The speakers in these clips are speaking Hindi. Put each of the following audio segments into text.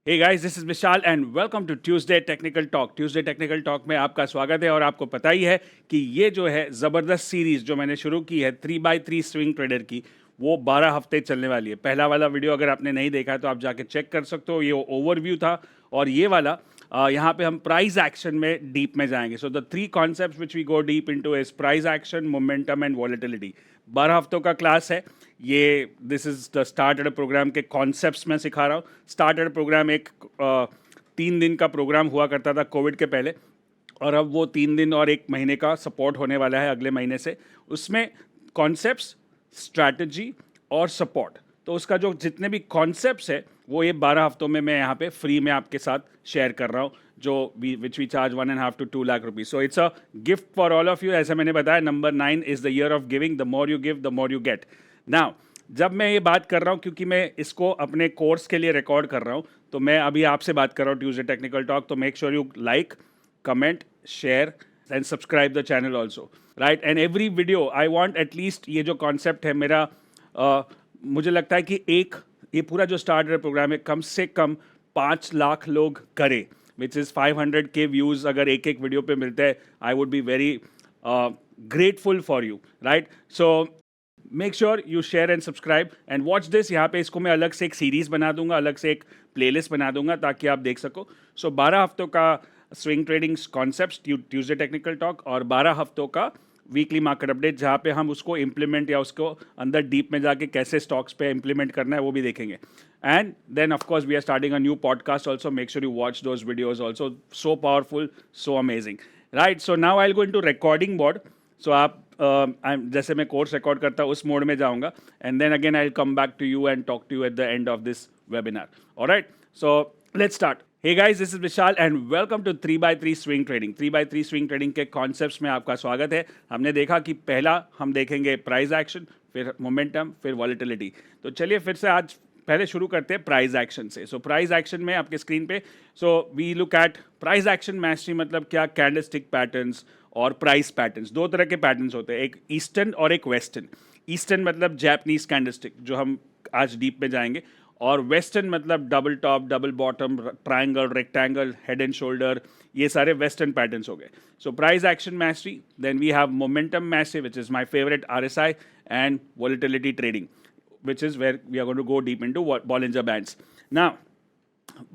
Hey guys, this is Vishal and welcome to Tuesday technical talk. Tuesday technical talk में आपका स्वागत है। और आपको पता ही है कि ये जो है ज़बरदस्त सीरीज़ जो मैंने शुरू की है 3x3 स्विंग ट्रेडर की, वो 12 हफ्ते चलने वाली है। पहला वाला वीडियो अगर आपने नहीं देखा है तो आप जाके चेक कर सकते हो, ये ओवरव्यू था। और ये वाला यहाँ पे हम प्राइस एक्शन में डीप में जाएंगे। So the three concepts which we go deep into is price action, momentum and volatility. 12 हफ्तों का क्लास है ये। This is the started program के कॉन्सेप्ट्स मैं सिखा रहा हूँ। स्टार्टेड प्रोग्राम एक 3 दिन का प्रोग्राम हुआ करता था कोविड के पहले, और अब वो 3 दिन और 1 महीने का सपोर्ट होने वाला है अगले महीने से। उसमें कॉन्सेप्ट्स, स्ट्रैटेजी और सपोर्ट, तो उसका जो जितने भी कॉन्सेप्ट्स है वो ये 12 हफ्तों में मैं यहाँ पे फ्री में आपके साथ शेयर कर रहा हूँ, जो which we charge 1.5 to 2 lakh rupees. So it's a gift for all of you. ऐसा मैंने बताया, number 9 is the year of giving. The more you give the more you get. Now जब मैं ये बात कर रहा हूँ, क्योंकि मैं इसको अपने कोर्स के लिए रिकॉर्ड कर रहा हूँ, तो मैं अभी आपसे बात कर रहा हूँ ट्यूसडे टेक्निकल टॉक। तो make sure you like, comment, share and subscribe the channel also, right. And every video I want at least, ये जो कॉन्सेप्ट है मेरा, मुझे लगता है कि ये पूरा जो स्टार्टर प्रोग्राम है कम से कम 5 लाख लोग करें, विच इज़ 500K व्यूज़ अगर एक एक वीडियो पे मिलते हैं, I would be very grateful for you, right. So make sure you share and subscribe and watch this. यहाँ पे इसको मैं अलग से एक सीरीज़ बना दूंगा, अलग से एक प्लेलिस्ट बना दूंगा ताकि आप देख सको। सो 12 हफ्तों का swing trading concept Tuesday technical talk, और 12 हफ्तों का वीकली मार्केट अपडेट, जहाँ पे हम उसको इम्प्लीमेंट या उसको अंदर डीप में जाके कैसे स्टॉक्स पे इम्प्लीमेंट करना है वो भी देखेंगे। And then of course we are starting a new podcast also. Make sure you watch those videos also. So powerful, so amazing, right. So now I will go into recording mode. So आप जैसे मैं कोर्स रिकॉर्ड करता हूँ उस मोड में जाऊँगा, and then again I will come back to you and talk to you at the end of this webinar. Alright, so let's start. Hey guys, this is Vishal and welcome to 3x3 swing trading. 3x3 swing trading के कॉन्सेप्ट्स में आपका स्वागत है। हमने देखा कि पहला हम देखेंगे प्राइस एक्शन, फिर मोमेंटम, फिर वॉलेटिलिटी। तो चलिए फिर से आज पहले शुरू करते हैं प्राइस एक्शन से। सो प्राइस एक्शन में आपके स्क्रीन पे, so we look at price action mastery. मतलब क्या? कैंडलस्टिक पैटर्न्स और प्राइस पैटर्न्स, दो तरह के पैटर्न्स होते हैं, एक ईस्टर्न और एक वेस्टर्न। ईस्टर्न मतलब जैपनीज कैंडलस्टिक, जो हम आज डीप में जाएंगे, और वेस्टर्न मतलब double top, double bottom, triangle, rectangle, head and shoulder, ये सारे वेस्टर्न पैटर्न्स हो गए। So price action mastery, then we have momentum mastery which is my favourite, RSI, and volatility trading, which is where we are going to go deep into Bollinger Bands. Now,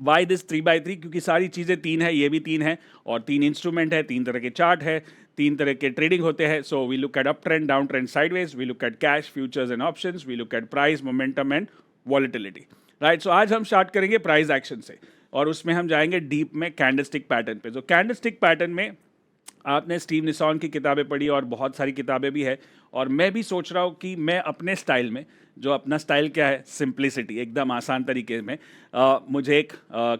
why this 3x3? क्योंकि सारी चीज़ें 3 है, ये भी 3 है, और 3 इंस्ट्रूमेंट है, 3 तरह के चार्ट है, 3 तरह के ट्रेडिंग होते हैं। So we look at up trend, down trend, sideways, we look at cash, futures and options, we look at price, momentum and volatility, right. So आज हम स्टार्ट करेंगे प्राइस एक्शन से, और उसमें हम जाएंगे डीप में कैंडलस्टिक पैटर्न पे। जो कैंडलस्टिक पैटर्न में आपने स्टीव निसॉन की किताबें पढ़ी और बहुत सारी किताबें भी है, और मैं भी सोच रहा हूँ कि मैं अपने स्टाइल में, जो अपना स्टाइल क्या है, सिंप्लिसिटी, एकदम आसान तरीके में, मुझे एक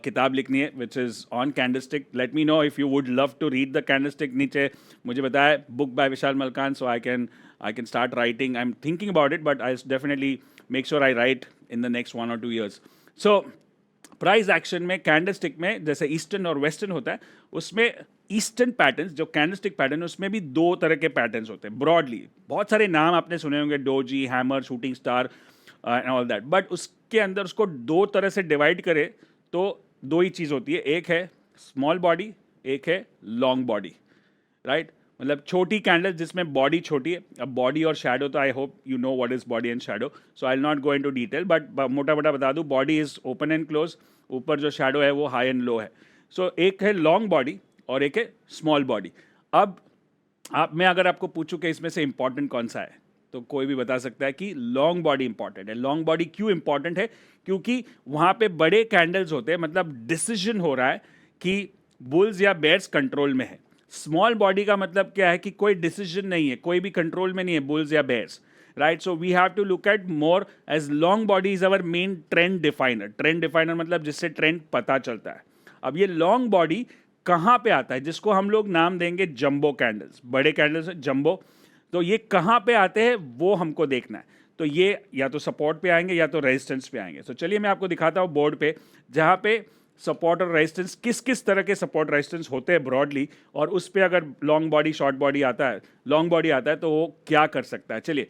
किताब लिखनी है which is on candlestick. Let me know if you would love to read the candlestick. नीचे मुझे बताया book by Vishal Malkan, so I can start writing. I am thinking about it, but I definitely make sure I write in the next 1 or 2 years. So price action में कैंडलस्टिक में जैसे ईस्टर्न और वेस्टर्न होता है, उसमें ईस्टर्न पैटर्न्स, जो कैंडलस्टिक पैटर्न है, उसमें भी 2 तरह के पैटर्न्स होते हैं ब्रॉडली। बहुत सारे नाम आपने सुने होंगे, doji, hammer, shooting star and all that, but उसके अंदर उसको 2 तरह से डिवाइड करें तो 2 ही चीज़ होती है। एक है स्मॉल बॉडी, एक है लॉन्ग बॉडी, राइट। मतलब छोटी कैंडल जिसमें बॉडी छोटी है। अब बॉडी और शैडो, तो आई hope you know what is body and shadow, so I will not go into detail, but मोटा मोटा बता दूं, body is open and close, ऊपर जो शैडो है वो हाई एंड लो है। सो एक है लॉन्ग बॉडी और एक है स्मॉल बॉडी। अब मैं अगर आपको पूछूं कि इसमें से इंपॉर्टेंट कौन सा है, तो कोई भी बता सकता है कि लॉन्ग बॉडी इंपॉर्टेंट है। लॉन्ग बॉडी क्यों इंपॉर्टेंट है? क्योंकि वहां पे बड़े कैंडल्स होते हैं, मतलब डिसीजन हो रहा है कि बुल्स या बेयर्स कंट्रोल में है। स्मॉल बॉडी का मतलब क्या है कि कोई डिसीजन नहीं है, कोई भी कंट्रोल में नहीं है, बुल्स या bears, right. So we have to look at more as long body is our main trend definer. Trend definer मतलब जिससे ट्रेंड पता चलता है। अब ये लॉन्ग बॉडी कहाँ पे आता है, जिसको हम लोग नाम देंगे जंबो कैंडल्स, बड़े कैंडल्स जंबो। तो ये कहाँ पे आते हैं वो हमको देखना है। तो ये या तो सपोर्ट पे आएंगे या तो रेजिस्टेंस पे आएंगे। तो चलिए मैं आपको दिखाता हूँ बोर्ड पे, जहाँ पे सपोर्ट और रेजिस्टेंस, किस किस तरह के सपोर्ट रेजिस्टेंस होते हैं ब्रॉडली, और उस पर अगर लॉन्ग बॉडी, शॉर्ट बॉडी आता है, लॉन्ग बॉडी आता है, तो वो क्या कर सकता है। चलिए,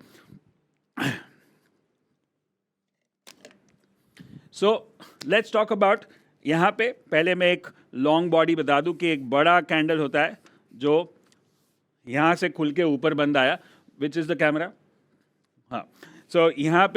सो लेट्स टॉक अबाउट यहाँ पे पहले मैं एक लॉन्ग बॉडी बता दूं कि एक बड़ा कैंडल होता है जो यहाँ से खुल के ऊपर बंद आया, विच इज़ द कैमरा, हाँ, सो यहाँ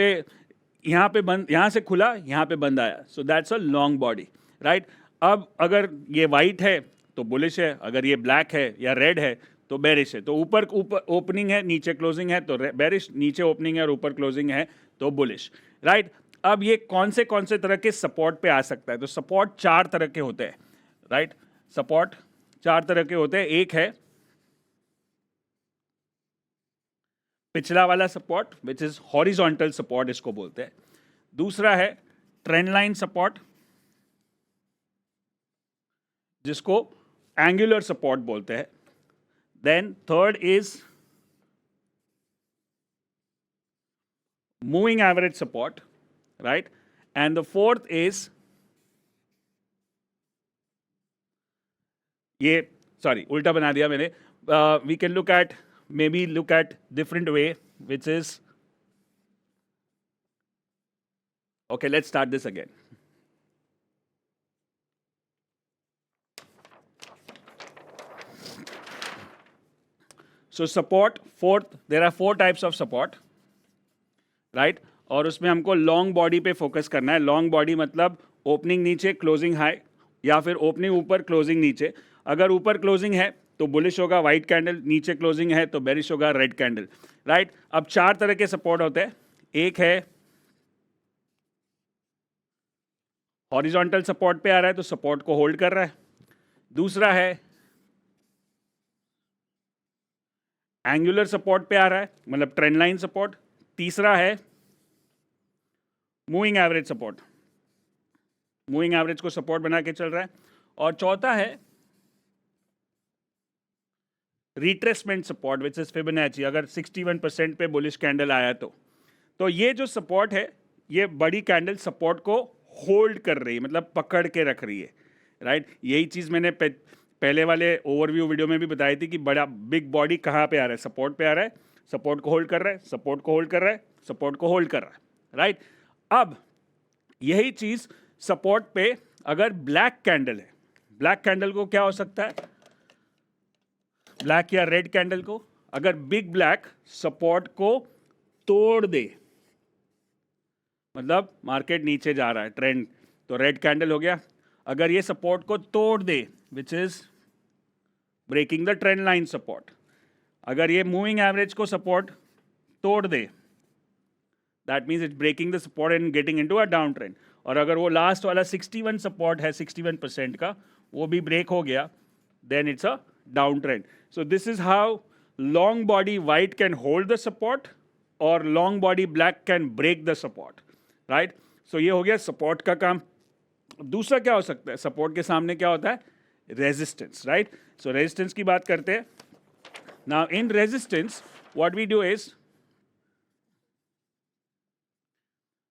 पे बंद, यहाँ से खुला, यहाँ पे बंद आया, so that's a long body, right. अब अगर ये वाइट है तो बुलिश है, अगर ये ब्लैक है या रेड है तो बेरिश है। तो ऊपर ऊपर ओपनिंग है, नीचे क्लोजिंग है तो बेरिश, नीचे ओपनिंग है और ऊपर क्लोजिंग है तो बुलिश, राइट। अब ये कौन से तरह के सपोर्ट पे आ सकता है? तो सपोर्ट 4 तरह के होते हैं, राइट। सपोर्ट 4 तरह के होते हैं। एक है पिछला वाला support, which is horizontal support इसको बोलते हैं। दूसरा है ट्रेंड लाइन सपोर्ट, जिसको एंगुलर सपोर्ट बोलते हैं। Then third is moving average support, right, and the fourth is ये, सॉरी उल्टा बना दिया मैंने, we can look at, maybe look at different way, which is, okay, let's start this again. So support, fourth, there are 4 types of support, right, और उसमें हमको लॉन्ग बॉडी पे फोकस करना है। लॉन्ग बॉडी मतलब ओपनिंग नीचे, क्लोजिंग हाई, या फिर ओपनिंग ऊपर, क्लोजिंग नीचे। अगर ऊपर क्लोजिंग है तो बुलिश होगा वाइट कैंडल, नीचे क्लोजिंग है तो बेरिश होगा रेड कैंडल, राइट। अब 4 तरह के सपोर्ट होते हैं। एक है हॉरिजॉन्टल सपोर्ट पे आ रहा है तो सपोर्ट को होल्ड कर रहा है। दूसरा है एंगुलर सपोर्ट पे आ रहा है, मतलब ट्रेंड लाइन सपोर्ट। तीसरा है moving average support, moving average को सपोर्ट बना के चल रहा है। और चौथा है retracement support, which is Fibonacci, अगर 61% पे बुलिश कैंडल आया तो ये जो सपोर्ट है, ये बड़ी कैंडल सपोर्ट को होल्ड कर रही है, मतलब पकड़ के रख रही है, राइट। यही चीज़ मैंने पहले वाले ओवरव्यू वीडियो में भी बताई थी कि बड़ा बिग बॉडी कहाँ पे आ रहा है, सपोर्ट पे आ रहा है, सपोर्ट को होल्ड कर रहा है, सपोर्ट को होल्ड कर रहा है, सपोर्ट को होल्ड कर रहा है, राइट। अब यही चीज़ सपोर्ट पे अगर ब्लैक कैंडल है, ब्लैक कैंडल को क्या हो सकता है, ब्लैक या रेड कैंडल को, अगर बिग ब्लैक सपोर्ट को तोड़ दे, मतलब मार्केट नीचे जा रहा है, ट्रेंड, तो रेड कैंडल हो गया। अगर ये सपोर्ट को तोड़ दे, which is breaking the trend line support, अगर ये मूविंग एवरेज को सपोर्ट तोड़ दे, that means it's breaking the support and getting into a down trend. और अगर वो लास्ट वाला 61 सपोर्ट है, 61% का, वो भी ब्रेक हो गया, then it's a down trend. So this is how long body white can hold the support or long body black can break the support, right? So ये हो गया support का काम। दूसरा क्या हो सकता है, support के सामने क्या होता है, resistance, right? So resistance की बात करते हैं। Now in resistance what we do is,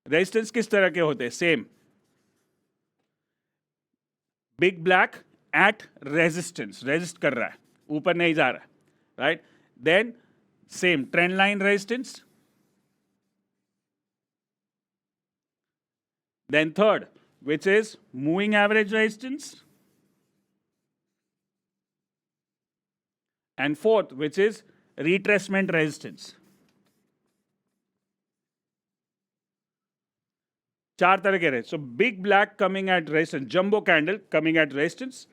resistance किस तरह के होते हैं, same, big black at resistance, resist कर रहा है, ऊपर नहीं जा रहा, right. Then same trend line resistance, then third which is moving average resistance, and fourth which is retracement resistance. 4 तरह के रहे। So big black coming at resistance, jumbo candle coming at resistance,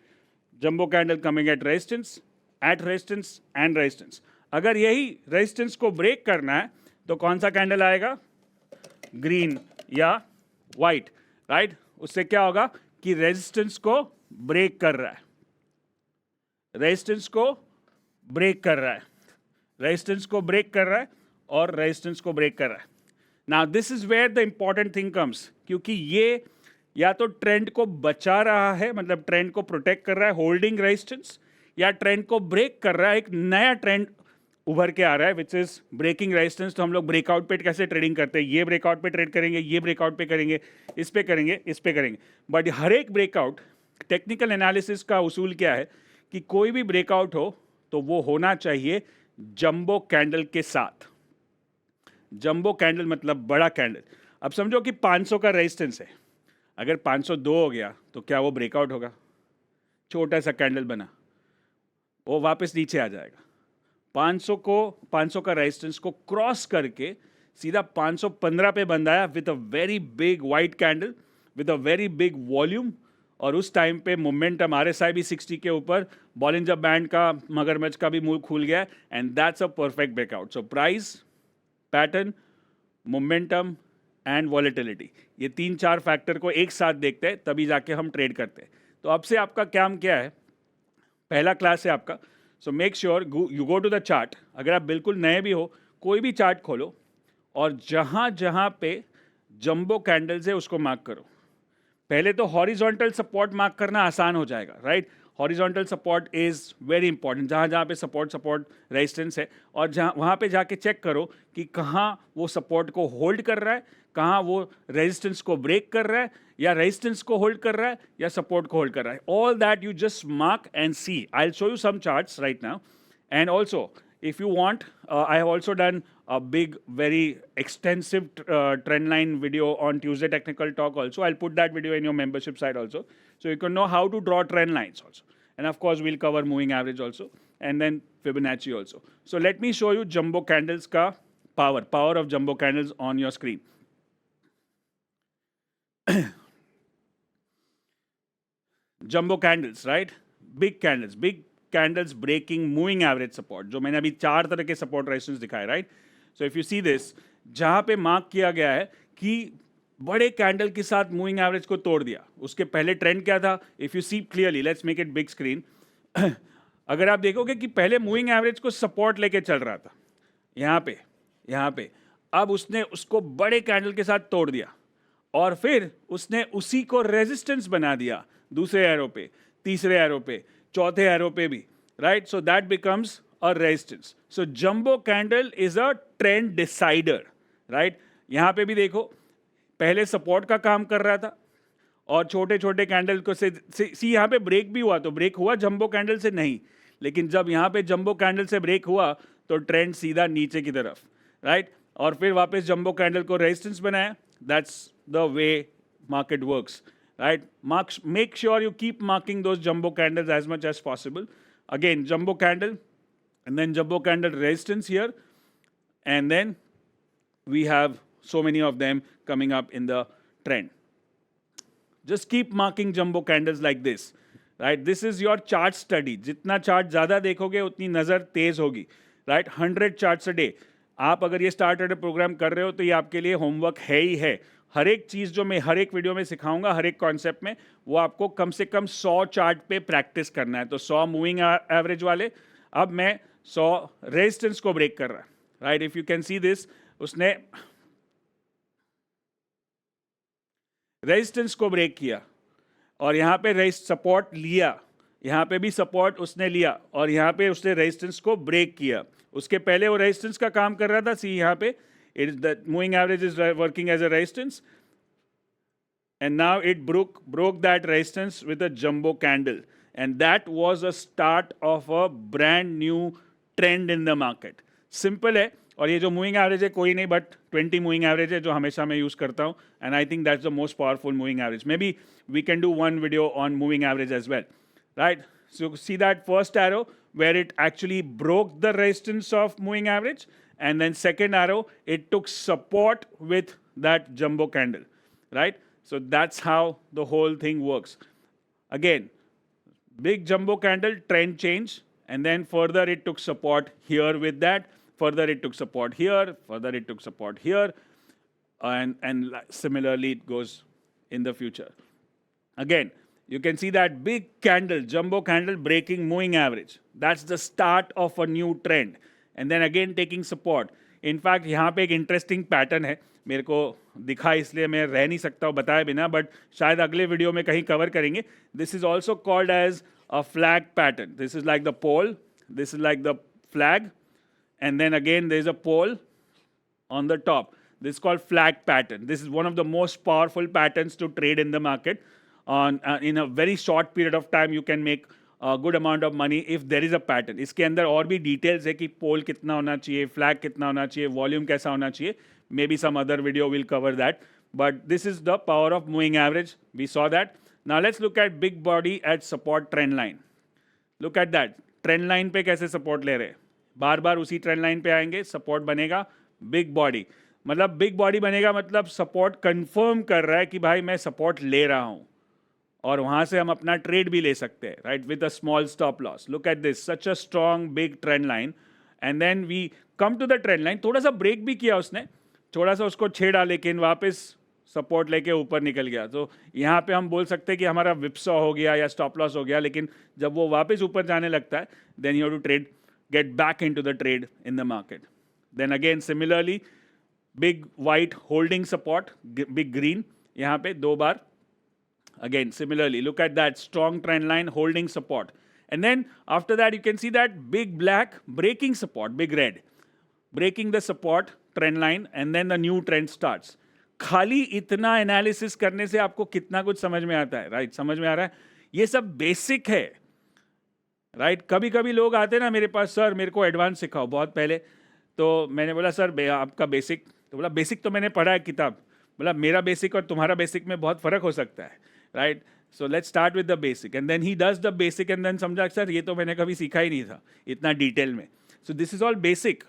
jumbo candle coming at resistance, at resistance and resistance. अगर यही रेजिस्टेंस को ब्रेक करना है तो कौन सा कैंडल आएगा, ग्रीन या वाइट, राइट। उससे क्या होगा कि रेजिस्टेंस को ब्रेक कर रहा है, रेजिस्टेंस को ब्रेक कर रहा है, रेजिस्टेंस को ब्रेक कर रहा है और रेजिस्टेंस को ब्रेक कर रहा है। Now this is where the important thing comes, क्योंकि ये या तो ट्रेंड को बचा रहा है, मतलब ट्रेंड को प्रोटेक्ट कर रहा है, होल्डिंग रेजिस्टेंस, या ट्रेंड को ब्रेक कर रहा है, एक नया ट्रेंड उभर के आ रहा है, विच इज ब्रेकिंग रेजिस्टेंस। तो हम लोग ब्रेकआउट पे कैसे ट्रेडिंग करते हैं, ये ब्रेकआउट पे ट्रेड करेंगे, ये ब्रेकआउट पे करेंगे, इस पे करेंगे, इस पे करेंगे। बट हर एक ब्रेकआउट, टेक्निकल एनालिसिस का उसूल क्या है कि कोई भी ब्रेकआउट हो तो वो होना चाहिए जंबो कैंडल के साथ। जंबो कैंडल मतलब बड़ा कैंडल। अब समझो कि 500 का रेजिस्टेंस है, अगर 502 हो गया तो क्या वो ब्रेकआउट होगा? छोटा सा कैंडल बना, वो वापस नीचे आ जाएगा। 500 का रेजिस्टेंस को क्रॉस करके सीधा 515 पे बंद आया with a very big white candle with a very big volume. और उस टाइम पे मोमेंटम RSI भी 60 के ऊपर, बॉलिंजर बैंड का, मगरमच्छ का भी मुंह खुल गया, and that's a perfect breakout. So price, pattern, momentum and volatility, ये 3-4 फैक्टर को एक साथ देखते हैं तभी जाके हम ट्रेड करते हैं। तो अब से आपका काम क्या है? पहला क्लास है आपका। So make sure you go to the chart. अगर आप बिल्कुल नए भी हो, कोई भी चार्ट खोलो और जहां जहां पे जंबो कैंडल्स है उसको मार्क करो। पहले तो हॉरिजॉन्टल सपोर्ट मार्क करना आसान हो जाएगा, right? Horizontal support is very important, जहाँ जहाँ पे सपोर्ट रेजिस्टेंस है, और जहाँ वहाँ पे जाके चेक करो कि कहाँ वो सपोर्ट को होल्ड कर रहा है, कहाँ वो रेजिस्टेंस को ब्रेक कर रहा है, या रेजिस्टेंस को होल्ड कर रहा है, या सपोर्ट को होल्ड कर रहा है। All that you just mark and see. I will show you some charts right now, and also if you want, I have also done a big, very extensive trend line video on Tuesday Technical Talk also. I'll put that video in your membership site also, so you can know how to draw trend lines also. And of course, we'll cover moving average also, and then Fibonacci also. So let me show you jumbo candles ka power of jumbo candles on your screen. Jumbo candles, right? Big candles breaking moving average support, जो मैंने अभी 4 तरह के सपोर्ट रेजिस्टेंस दिखाए, right? So if you see this, जहां पे मार्क किया गया है कि बड़े कैंडल के साथ मूविंग एवरेज को तोड़ दिया, उसके पहले ट्रेंड क्या था? If you see clearly, let's make it big screen. अगर आप देखोगे कि पहले मूविंग एवरेज को सपोर्ट लेके चल रहा था यहाँ पे, अब उसने उसको बड़े कैंडल के साथ तोड़ दिया, और फिर उसने उसी को रेजिस्टेंस बना दिया दूसरे एरो पे, तीसरे एरो पे, चौथे एरो पे भी, right? So that becomes a resistance. So jumbo candle is a trend decider, right? यहां पे भी देखो, पहले सपोर्ट का काम कर रहा था, और छोटे छोटे कैंडल को सी यहां पे ब्रेक भी हुआ, तो ब्रेक हुआ जंबो कैंडल से नहीं, लेकिन जब यहां पे जंबो कैंडल से ब्रेक हुआ तो ट्रेंड सीधा नीचे की तरफ, राइट? और फिर वापस जंबो कैंडल को रेजिस्टेंस बनाया। That's the way market works, right? Make sure you keep marking those jumbo candles as much as possible. Again, jumbo candle, and then jumbo candle resistance here, and then we have so many of them coming up in the trend. Just keep marking jumbo candles like this, right? This is your chart study. जितना चार्ट ज़्यादा देखोगे उतनी नज़र तेज होगी, right? 100 charts a day. आप अगर ये स्टार्ट ट्रेडर प्रोग्राम कर रहे हो तो ये आपके लिए होमवर्क है ही है। हर एक चीज़ जो मैं हर एक वीडियो में सिखाऊंगा, हर एक कॉन्सेप्ट में, वो आपको कम से कम 100 चार्ट पे प्रैक्टिस करना है। तो 100 मूविंग एवरेज वाले, अब मैं 100 रेजिस्टेंस को ब्रेक कर रहा है, right? If you can see this, उसने रेजिस्टेंस को ब्रेक किया, और यहाँ पे सपोर्ट लिया, यहाँ पे भी सपोर्ट उसने लिया, और यहाँ पे उसने रेजिस्टेंस को ब्रेक किया। उसके पहले वो रेजिस्टेंस का काम कर रहा था, सी यहाँ पे it is the moving average is working as a resistance, and now it broke that resistance with a jumbo candle, and that was a start of a brand new trend in the market. Simple है, और ये जो मूविंग एवरेज है कोई नहीं बट 20 मूविंग एवरेज है जो हमेशा मैं यूज़ करता हूँ, and I think that's the most powerful moving average. Maybe we can do one video on moving average as well, right? So see that first arrow where it actually broke the resistance of moving average, and then second arrow it took support with that jumbo candle, right? So that's how the whole thing works. Again, big jumbo candle, trend change, and then further it took support here with that, further it took support here, further it took support here, and similarly it goes in the future. Again, you can see that big candle, jumbo candle breaking moving average. That's the start of a new trend. And then again taking support. In fact, यहाँ पे एक interesting pattern है, मेरे को दिखा इसलिए मैं रह नहीं सकता हूँ बताए बिना, but शायद अगले वीडियो में कहीं कवर करेंगे. This is also called as a flag pattern. This is like the pole, this is like the flag, and then again there is a pole on the top. This is called flag pattern. This is one of the most powerful patterns to trade in the market. In a very short period of time you can make a good amount of money if there is a pattern. इसके अंदर और भी details है कि पोल कितना होना चाहिए, फ्लैग कितना होना चाहिए, वॉल्यूम कैसा होना चाहिए. Maybe some other video will cover that. but this is the power of moving average. We saw that. Now let's look at big body at support trend line. Look at that. Trend line पे कैसे सपोर्ट ले रहे हैं, बार बार उसी ट्रेंड लाइन पे आएंगे, सपोर्ट बनेगा बिग बॉडी, मतलब बिग बॉडी बनेगा मतलब सपोर्ट कंफर्म कर रहा है कि भाई मैं सपोर्ट ले रहा हूं, और वहां से हम अपना ट्रेड भी ले सकते हैं, right, with a small stop loss. Look at this, such a strong big trend line, and then we come to the trend line. थोड़ा सा ब्रेक भी किया उसने, थोड़ा सा उसको छेड़ा, लेकिन वापस सपोर्ट लेके ऊपर निकल गया. तो यहाँ पे हम बोल सकते हैं कि हमारा विप्सॉ हो गया या स्टॉप लॉस हो गया, लेकिन जब वो वापस ऊपर जाने लगता है, then you have to trade, get back into the trade in the market. Then again similarly big white holding support, big green यहाँ पे 2 बार. Again, similarly, look at that strong trend line holding support. And then after that, you can see that big black breaking support, big red, breaking the support trend line, and then the new trend starts. खाली इतना एनालिसिस करने से आपको कितना कुछ समझ में आता है, राइट? समझ में आ रहा है? ये सब बेसिक है, राइट? कभी कभी लोग आते हैं ना मेरे पास, सर मेरे को एडवांस सिखाओ. बहुत पहले तो मैंने बोला सर आपका बेसिक, तो बोला बेसिक तो मैंने पढ़ा है किताब. बोला मेरा बेसिक और तुम्हारा बेसिक में बहुत फर्क हो सकता है, right? So let's start with the basic, and then he does the basic, and then समझा सर ये तो मैंने कभी सीखा ही नहीं था इतना डिटेल में. So this is all basic,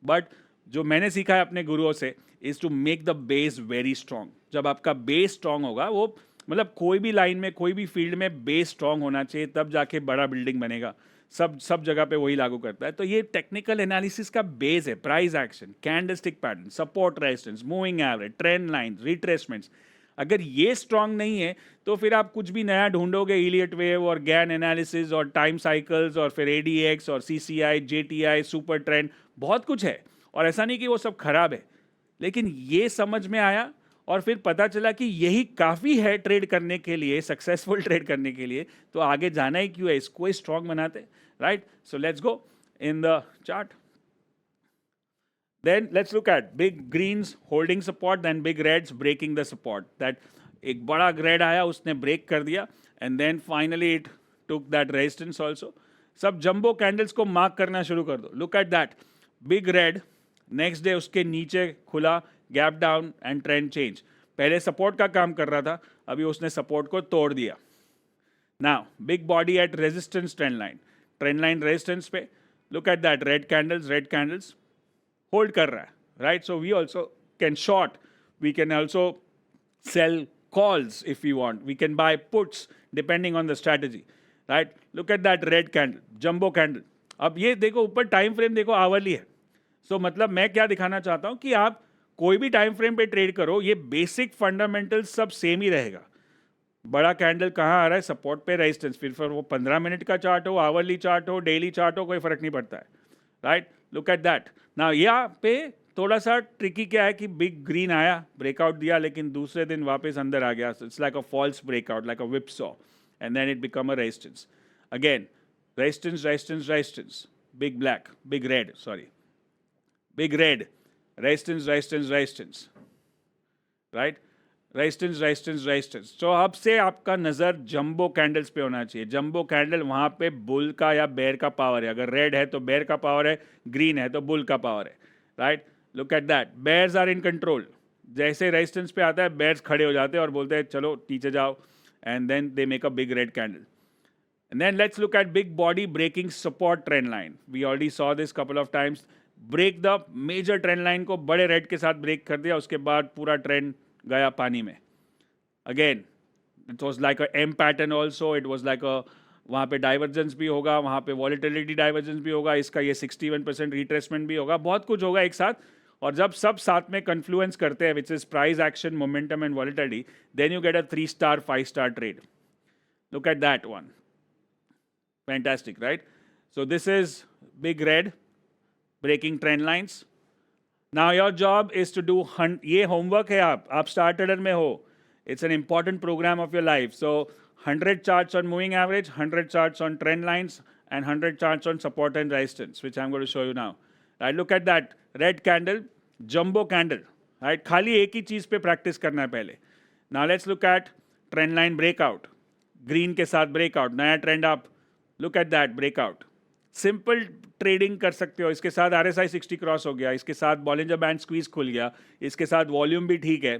but जो मैंने सीखा है अपने गुरुओं से is to make the base very strong. जब आपका बेस स्ट्रॉन्ग होगा, वो मतलब कोई भी लाइन में, कोई भी फील्ड में बेस स्ट्रॉन्ग होना चाहिए, तब जाके बड़ा बिल्डिंग बनेगा. सब जगह पे वही लागू करता है. तो ये टेक्निकल एनालिसिस का बेस है. Price action, candlestick pattern, support resistance, moving average, trend line, retracements. अगर ये स्ट्रांग नहीं है तो फिर आप कुछ भी नया ढूंढोगे, इलियट वेव और गैन एनालिसिस और टाइम साइकिल्स और फिर एडीएक्स और सीसीआई, जेटीआई, सुपर ट्रेंड, बहुत कुछ है. और ऐसा नहीं कि वो सब खराब है, लेकिन ये समझ में आया और फिर पता चला कि यही काफ़ी है ट्रेड करने के लिए, सक्सेसफुल ट्रेड करने के लिए. तो आगे जाना ही क्यों है, इसको ही स्ट्रांग बनाते, right? So let's go in the chart. Then let's look at big greens holding support, then big reds breaking the support. That एक बड़ा red आया, उसने break कर दिया, and then finally it took that resistance also. सब jumbo candles को mark करना शुरू कर दो. Look at that, big red, next day उसके नीचे खुला, gap down and trend change. पहले support का काम कर रहा था, अभी उसने support को तोड़ दिया. Now big body at resistance trend line resistance पे. Look at that, red candles hold कर रहा है, right? So we also can short, we can also sell calls if you want, we can buy puts depending on the strategy, right? Look at that red candle, jumbo candle. अब ये देखो ऊपर टाइम फ्रेम देखो, आवरली है. सो मतलब मैं क्या दिखाना चाहता हूँ कि आप कोई भी टाइम फ्रेम पे ट्रेड करो, ये बेसिक फंडामेंटल सब सेम ही रहेगा. बड़ा कैंडल कहाँ आ रहा है, सपोर्ट पे, रेजिस्टेंस, फिर वो 15 मिनट का चार्ट हो, आवरली चार्ट हो, डेली चार्ट हो, कोई फर्क नहीं पड़ता है, right? Look at that. Now यहाँ पे थोड़ा सा ट्रिकी क्या है कि बिग ग्रीन आया, ब्रेकआउट दिया, लेकिन दूसरे दिन वापस अंदर आ गया. It's like a false breakout, like a whip saw, and then it become a resistance. Again, resistance, big black, big red, resistance, right? Resistance. तो अब से आपका नज़र जंबो कैंडल्स पे होना चाहिए. जंबो कैंडल वहाँ पे बुल का या बेयर का पावर है. अगर रेड है तो बेयर का पावर है, ग्रीन है तो बुल का पावर है, right? Look at that, bears are in control. जैसे रेजिस्टेंस पे आता है, बेयर्स खड़े हो जाते हैं और बोलते हैं चलो नीचे जाओ, and then they make a big red candle. And then let's look at big body breaking support trend line. We already saw this couple of times. Break the major trend line को बड़े रेड के साथ ब्रेक कर दिया, उसके बाद पूरा ट्रेंड गया पानी में. Again, it was like a M pattern also. It was like a, वहाँ पे डाइवर्जेंस भी होगा, वहाँ पे वॉलेटिलिटी डाइवर्जेंस भी होगा, इसका ये 61% रिट्रेसमेंट भी होगा, बहुत कुछ होगा एक साथ. और जब सब साथ में कन्फ्लुएंस करते हैं, which is price action, momentum and volatility, then you get a 3-star 5-star trade. Look at that one, fantastic, right? So this is big red breaking trend lines. Now your job is to do, ये होमवर्क है, आप स्टार ट्रेडर में हो. It's an important program of your life. So 100 charts on moving average, 100 charts on trend lines, and 100 charts on support and resistance, which I'm going to show you now. Right, look at that red candle, jumbo candle. Right, खाली एक ही चीज़ पे प्रैक्टिस करना है पहले. Now let's look at trend line breakout. Green के साथ breakout, नया trend up. Look at that breakout. Simple trading कर सकते हो. इसके साथ RSI 60 क्रॉस हो गया, इसके साथ बॉलिंजर बैंड स्क्वीज खुल गया, इसके साथ वॉल्यूम भी ठीक है.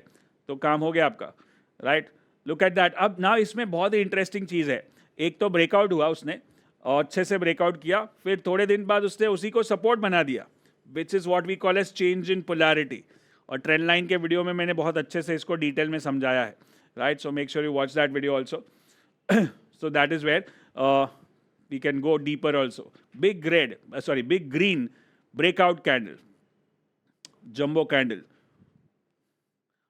तो काम हो गया आपका, राइट। Look at that. अब ना इसमें बहुत ही इंटरेस्टिंग चीज़ है, एक तो ब्रेकआउट हुआ उसने और अच्छे से ब्रेकआउट किया, फिर थोड़े दिन बाद उसने उसी को सपोर्ट बना दिया, which is what we call as change in polarity. और ट्रेंड लाइन के वीडियो में मैंने बहुत अच्छे से इसको डिटेल में समझाया है, right. So make sure you watch that video also. So that is where we can go deeper also. Big green breakout candle, jumbo candle.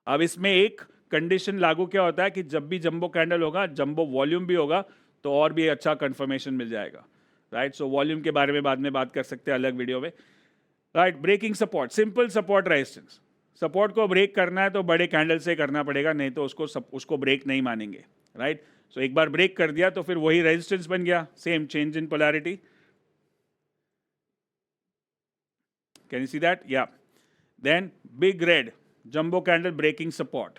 अब इसमें एक कंडीशन लागू क्या होता है कि जब भी जंबो कैंडल होगा, जंबो वॉल्यूम भी होगा, तो और भी अच्छा कंफर्मेशन मिल जाएगा, राइट। सो वॉल्यूम के बारे में बाद में बात कर सकते हैं अलग वीडियो में, right. Breaking support, simple support resistance. Support को ब्रेक करना है तो बड़े कैंडल से करना पड़ेगा, नहीं तो उसको ब्रेक नहीं मानेंगे, राइट। सो एक बार ब्रेक कर दिया तो फिर वही रेजिस्टेंस बन गया, same change in polarity. Can you see that? Yeah. Then big red jumbo candle breaking support,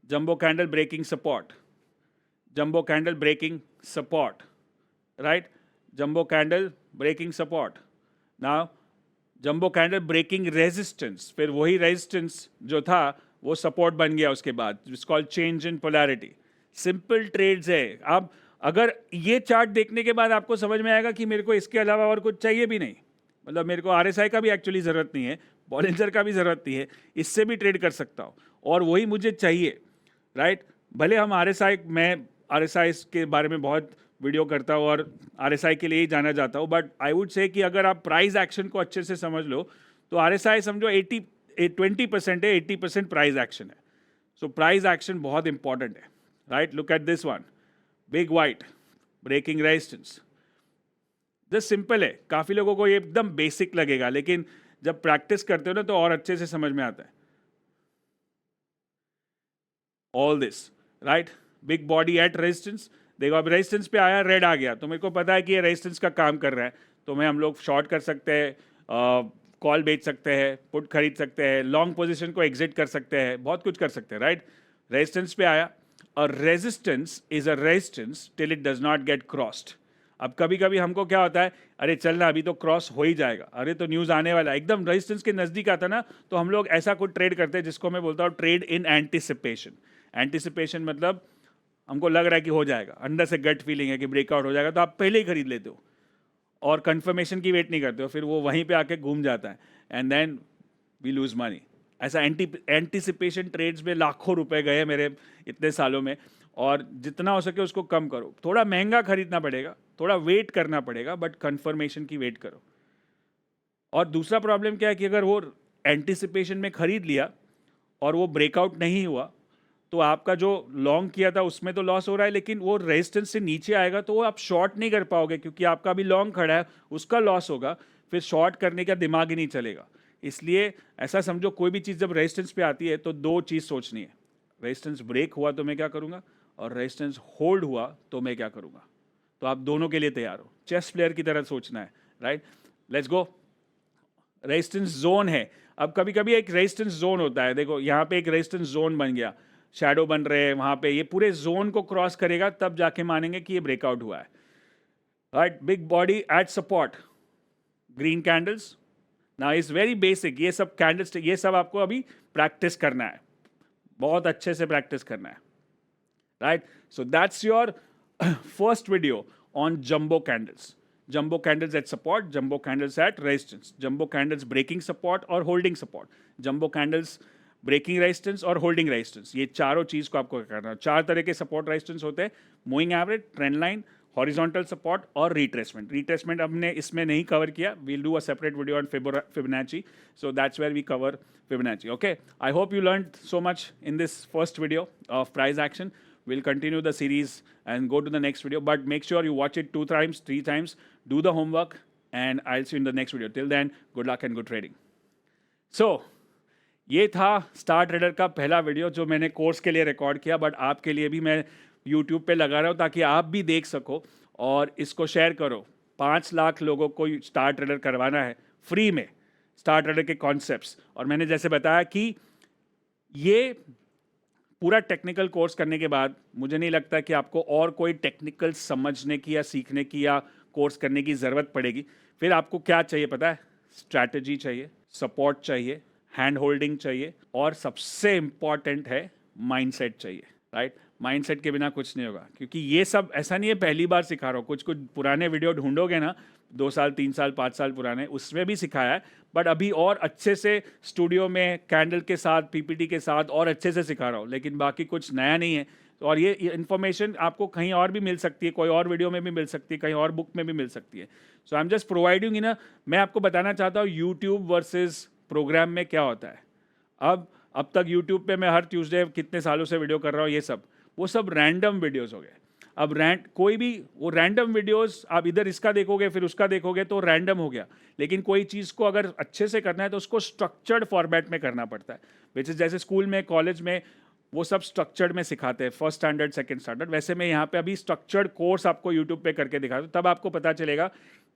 jumbo candle breaking support, jumbo candle breaking support, right. Jumbo candle breaking support. Now jumbo candle breaking resistance, फिर वही रेजिस्टेंस जो था वो सपोर्ट बन गया उसके बाद, it's called change in polarity. Simple trades है। अब अगर ये चार्ट देखने के बाद आपको समझ में आएगा कि मेरे को इसके अलावा और कुछ चाहिए भी नहीं, मतलब मेरे को आरएसआई का भी एक्चुअली ज़रूरत नहीं है, बॉलिंजर का भी ज़रूरत नहीं है, इससे भी ट्रेड कर सकता हूँ और वही मुझे चाहिए, राइट। भले हम मैं आरएसआई के बारे में बहुत वीडियो करता हूँ और आरएसआई के लिए ही जाना जाता हूँ, बट आई वुड से कि अगर आप प्राइस एक्शन को अच्छे से समझ लो तो आरएसआई समझो 20% है, 80% प्राइस एक्शन है। सो प्राइस एक्शन बहुत इंपॉर्टेंट है, right. Look at this one, big white breaking resistance. Just simple है, काफ़ी लोगों को ये एकदम बेसिक लगेगा, लेकिन जब प्रैक्टिस करते हो ना तो और अच्छे से समझ में आता है। All this, right. Big body at resistance. देखो अब रेजिस्टेंस पे आया, रेड आ गया, तो मेरे को पता है कि ये रेजिस्टेंस का काम कर रहा है, तो मैं हम लोग शॉर्ट कर सकते हैं, कॉल बेच सकते हैं, पुट खरीद सकते हैं, लॉन्ग पोजीशन को एग्जिट कर सकते हैं, बहुत कुछ कर सकते हैं, राइट। रेजिस्टेंस पे आया, और resistance is a resistance till it does not gate crossed. अब कभी कभी हमको क्या होता है, अरे चलना अभी तो क्रॉस हो ही जाएगा, अरे तो न्यूज़ आने वाला है, एकदम रेजिस्टेंस के नज़दीक आता ना, तो हम लोग ऐसा कुछ ट्रेड करते हैं जिसको मैं बोलता हूँ ट्रेड इन एंटिसिपेशन। एंटिसिपेशन मतलब हमको लग रहा है कि हो जाएगा, अंदर से गट फीलिंग है कि ब्रेकआउट हो जाएगा, तो आप पहले ही खरीद लेते हो और कंफर्मेशन की वेट नहीं करते हो, फिर वो वहीं पे आके घूम जाता है and then we lose money. ऐसा एंटिसिपेशन ट्रेड्स में लाखों रुपए गए मेरे इतने सालों में, और जितना हो सके उसको कम करो। थोड़ा महंगा खरीदना पड़ेगा, थोड़ा वेट करना पड़ेगा, बट कंफर्मेशन की वेट करो। और दूसरा प्रॉब्लम क्या है कि अगर वो एंटिसिपेशन में खरीद लिया और वो ब्रेकआउट नहीं हुआ, तो आपका जो लॉन्ग किया था उसमें तो लॉस हो रहा है, लेकिन वो रेजिस्टेंस से नीचे आएगा तो वो आप शॉर्ट नहीं कर पाओगे, क्योंकि आपका भी लॉन्ग खड़ा है, उसका लॉस होगा, फिर शॉर्ट करने का दिमाग ही नहीं चलेगा। इसलिए ऐसा समझो, कोई भी चीज़ जब रेजिस्टेंस पे आती है तो दो चीज़ सोचनी है, रेजिस्टेंस ब्रेक हुआ तो मैं क्या करूँगा, और रेजिस्टेंस होल्ड हुआ तो मैं क्या करूँगा। तो आप दोनों के लिए तैयार हो, चेस प्लेयर की तरह सोचना है, right. Let's go. Resistance zone है। अब कभी कभी एक रेजिस्टेंस जोन होता है, देखो यहाँ पे एक रेजिस्टेंस जोन बन गया, शैडो बन रहे हैं वहाँ पे, ये पूरे जोन को क्रॉस करेगा तब जाके मानेंगे कि ये ब्रेकआउट हुआ है, right. Big body at support, green candles. ना इज वेरी बेसिक, ये सब कैंडल्स, ये सब आपको अभी प्रैक्टिस करना है, बहुत अच्छे से प्रैक्टिस करना है, right. So that's your first video on jumbo candles. Jumbo candles at support, jumbo candles at resistance, jumbo candles breaking support और holding support, jumbo candles breaking resistance और होल्डिंग रेजिस्टेंस। ये चारों चीज़ को आपको करना है। चार तरह के सपोर्ट रेजिस्टेंस होते हैं, moving average, trend line, horizontal support और रिट्रेसमेंट। रिट्रेसमेंट हमने इसमें नहीं कवर किया, we'll do a separate video on Fibonacci, so that's where we cover Fibonacci. Okay, I hope you learn so much in this first video of price action. We'll continue the series and go to the next video, but make sure you watch it 2 times, 3 times, do the homework, and I'll see you in the next video. Till then, good luck and good trading. So, ये था स्टार ट्रेडर का पहला वीडियो जो मैंने कोर्स के लिए रिकॉर्ड किया, बट आपके लिए भी मैं यूट्यूब पे लगा रहा हूँ ताकि आप भी देख सको और इसको शेयर करो। 5 लाख लोगों को स्टार ट्रेडर करवाना है फ्री में, स्टार ट्रेडर के कॉन्सेप्ट्स। और मैंने जैसे बताया कि ये पूरा टेक्निकल कोर्स करने के बाद मुझे नहीं लगता कि आपको और कोई टेक्निकल समझने की या सीखने की या कोर्स करने की ज़रूरत पड़ेगी। फिर आपको क्या चाहिए पता है? स्ट्रैटेजी चाहिए, सपोर्ट चाहिए, हैंड होल्डिंग चाहिए और सबसे इम्पॉर्टेंट है माइंडसेट चाहिए, राइट? माइंडसेट के बिना कुछ नहीं होगा, क्योंकि ये सब ऐसा नहीं है पहली बार सिखा रहा हूँ, कुछ कुछ पुराने वीडियो ढूंढोगे ना 2 साल 3 साल 5 साल पुराने, उसमें भी सिखाया है, बट अभी और अच्छे से स्टूडियो में कैंडल के साथ पीपीटी के साथ और अच्छे से सिखा रहा हूँ, लेकिन बाकी कुछ नया नहीं है। और ये इन्फॉर्मेशन आपको कहीं और भी मिल सकती है, कोई और वीडियो में भी मिल सकती है, कहीं और बुक में भी मिल सकती है। So I am just providing in मैं आपको बताना चाहता हूँ यूट्यूब वर्सेस प्रोग्राम में क्या होता है। अब तक यूट्यूब पे मैं हर ट्यूसडे कितने सालों से वीडियो कर रहा हूँ, ये सब वो सब रैंडम वीडियोस हो गए। अब कोई भी वो रैंडम वीडियोस आप इधर इसका देखोगे फिर उसका देखोगे तो रैंडम हो गया, लेकिन कोई चीज़ को अगर अच्छे से करना है तो उसको स्ट्रक्चर्ड फॉर्मेट में करना पड़ता है, विच इज जैसे स्कूल में कॉलेज में वो सब स्ट्रक्चर्ड में सिखाते हैं, फर्स्ट स्टैंडर्ड सेकंड स्टैंडर्ड, वैसे मैं यहाँ पे अभी स्ट्रक्चर्ड कोर्स आपको यूट्यूब पे करके दिखा दूँ, तब आपको पता चलेगा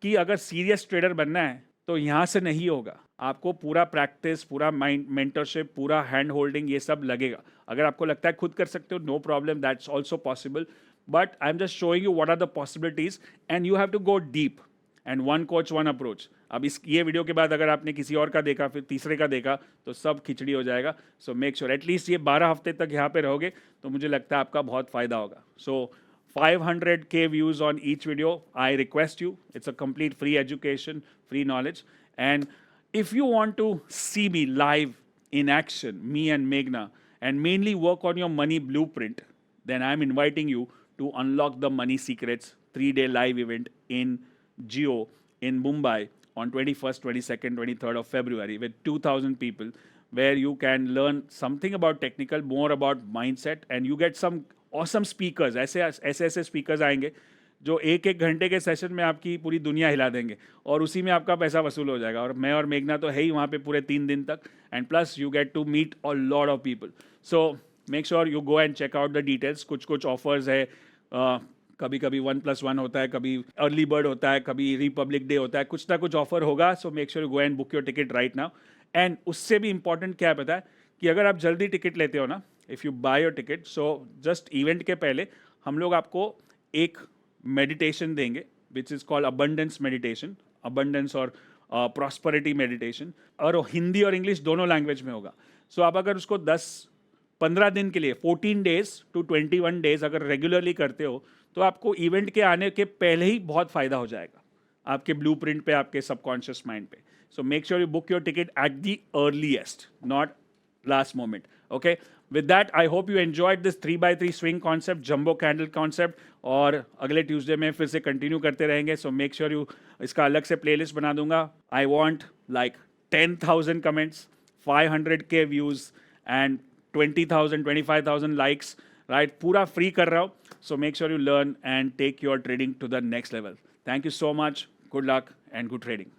कि अगर सीरियस ट्रेडर बनना है तो यहाँ से नहीं होगा। आपको पूरा प्रैक्टिस, पूरा माइंड मेंटरशिप, पूरा हैंड होल्डिंग ये सब लगेगा। अगर आपको लगता है खुद कर सकते हो, no problem, that's also possible, but I am just showing you what are the possibilities and you have to go deep and one coach one approach. अब ये वीडियो के बाद अगर आपने किसी और का देखा फिर तीसरे का देखा तो सब खिचड़ी हो जाएगा। सो मेक श्योर एटलीस्ट ये 12 हफ्ते तक यहाँ पे रहोगे तो मुझे लगता है आपका बहुत फ़ायदा होगा। सो 500K views on each video. I request you. It's a complete free education, free knowledge. And if you want to see me live in action, me and Meghna, and mainly work on your money blueprint, then I'm inviting you to unlock the money secrets 3-day live event in Geo in Mumbai on 21st, 22nd, 23rd of February with 2,000 people, where you can learn something about technical, more about mindset, and you get some awesome speakers. ऐसे स्पीकर्स आएंगे जो एक घंटे के सेशन में आपकी पूरी दुनिया हिला देंगे और उसी में आपका पैसा वसूल हो जाएगा। और मैं और मेघना तो है ही वहाँ पे पूरे 3 दिन तक, and plus you get to meet a lot of people. So make sure you go and check out the details. कुछ ऑफर्स है, कभी कभी 1+1 होता है, कभी अर्ली बर्ड होता है, कभी रिपब्लिक डे होता है, कुछ ना कुछ ऑफर होगा। सो make sure you go and book your ticket right now. And उससे भी इंपॉर्टेंट क्या है पता है कि अगर आप जल्दी टिकट लेते हो ना, if you by your ticket, so just event के पहले हम लोग आपको एक मेडिटेशन देंगे which is called abundance meditation, abundance और प्रॉस्पेरिटी मेडिटेशन, और हिंदी और इंग्लिश दोनों लैंग्वेज में होगा। सो आप अगर उसको 10-15 दिन के लिए 14 days to 21 days अगर रेगुलरली करते हो तो आपको इवेंट के आने के पहले ही बहुत फ़ायदा हो जाएगा आपके ब्लूप्रिंट पे, आपके सबकॉन्शियस माइंड पे। सो make sure you book your ticket at the earliest, not last moment. Okay, with that I hope you enjoyed this 3x3 swing concept, jumbo candle concept, और अगले ट्यूसडे में फिर से कंटिन्यू करते रहेंगे। सो मेक श्योर यू इसका अलग से प्लेलिस्ट बना दूंगा। I want like 10,000 comments, 500K views and 20,000 25,000 likes, right? पूरा फ्री कर रहा हूँ। So make sure you learn and take your trading to the next level. Thank you so much, good luck and good trading.